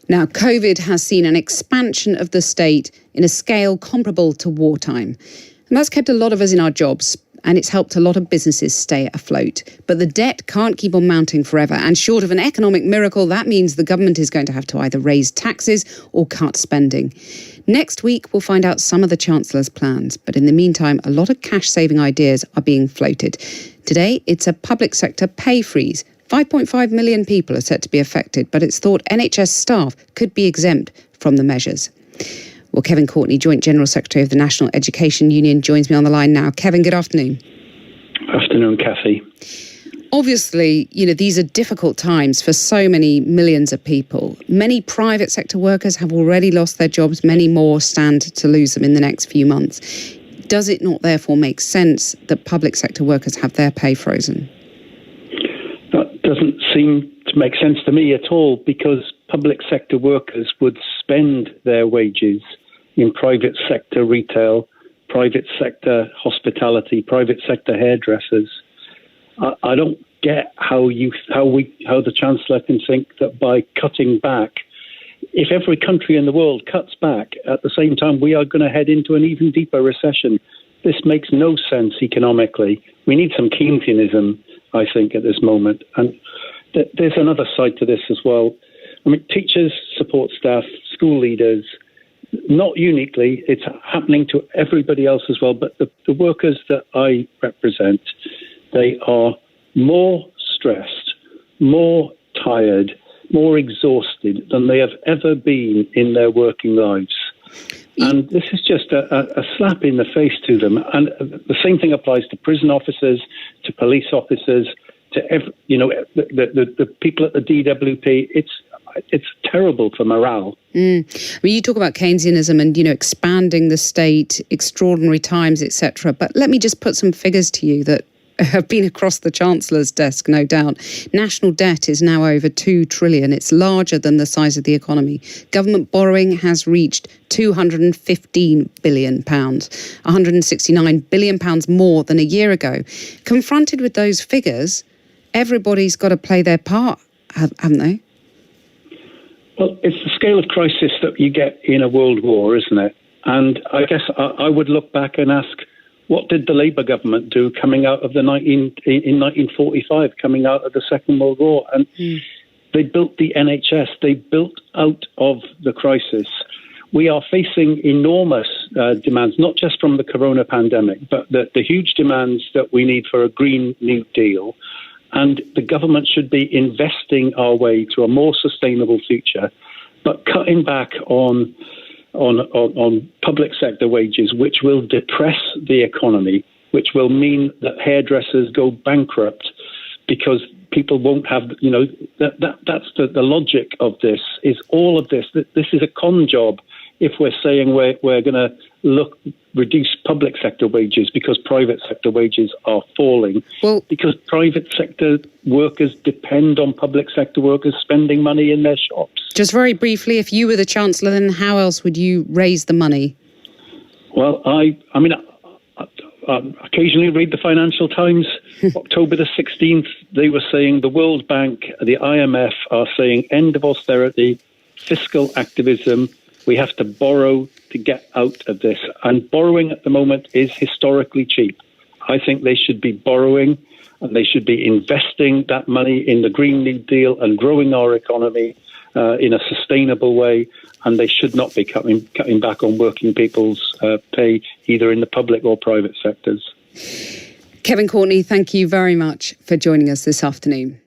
Now, COVID has seen an expansion of the state in a scale comparable to wartime. And that's kept a lot of us in our jobs, and it's helped a lot of businesses stay afloat. But the debt can't keep on mounting forever. And short of an economic miracle, that means the government is going to have to either raise taxes or cut spending. Next week, we'll find out some of the Chancellor's plans. But in the meantime, a lot of cash-saving ideas are being floated. Today, it's a public sector pay freeze. 5.5 million people are set to be affected, but it's thought NHS staff could be exempt from the measures. Well, Kevin Courtney, Joint General Secretary of the National Education Union, joins me on the line now. Kevin, good afternoon. Afternoon, Cathy. Obviously, these are difficult times for so many millions of people. Many private sector workers have already lost their jobs. Many more stand to lose them in the next few months. Does it not therefore make sense that public sector workers have their pay frozen? That doesn't seem to make sense to me at all, because public sector workers would spend their wages in private sector retail, private sector hospitality, private sector hairdressers. I don't get how the Chancellor can think that by cutting back, if every country in the world cuts back at the same time, we are going to head into an even deeper recession. This makes no sense economically. We need some Keynesianism, I think, at this moment. And there's another side to this as well. I mean, teachers, support staff, school leaders, not uniquely, it's happening to everybody else as well. But the workers that I represent, they are more stressed, more tired, more exhausted than they have ever been in their working lives. And this is just a slap in the face to them. And the same thing applies to prison officers, to police officers, to the people at the DWP. It's terrible for morale. I mean, you talk about Keynesianism and, expanding the state, extraordinary times, etc. But let me just put some figures to you that have been across the Chancellor's desk, no doubt. National debt is now over 2 trillion. It's larger than the size of the economy. Government borrowing has reached £215 billion, £169 billion more than a year ago. Confronted with those figures, everybody's got to play their part, haven't they? Well, it's the scale of crisis that you get in a world war, isn't it? And I guess I would look back and ask, what did the Labour government do coming out of in 1945, coming out of the Second World War? And they built the NHS. They built out of the crisis. We are facing enormous demands, not just from the corona pandemic, but the huge demands that we need for a Green New Deal. And the government should be investing our way to a more sustainable future, but cutting back on public sector wages, which will depress the economy, which will mean that hairdressers go bankrupt because people won't have, that's the logic of this, is all of this. This is a con job if we're saying we're going to reduce public sector wages because private sector wages are falling. Well, because private sector workers depend on public sector workers spending money in their shops. Just very briefly, if you were the Chancellor, then how else would you raise the money? Well, I occasionally read the Financial Times. October the 16th, they were saying the World Bank, the IMF are saying end of austerity, fiscal activism. We have to borrow to get out of this. And borrowing at the moment is historically cheap. I think they should be borrowing and they should be investing that money in the Green New Deal and growing our economy in a sustainable way. And they should not be cutting back on working people's pay, either in the public or private sectors. Kevin Courtney, thank you very much for joining us this afternoon.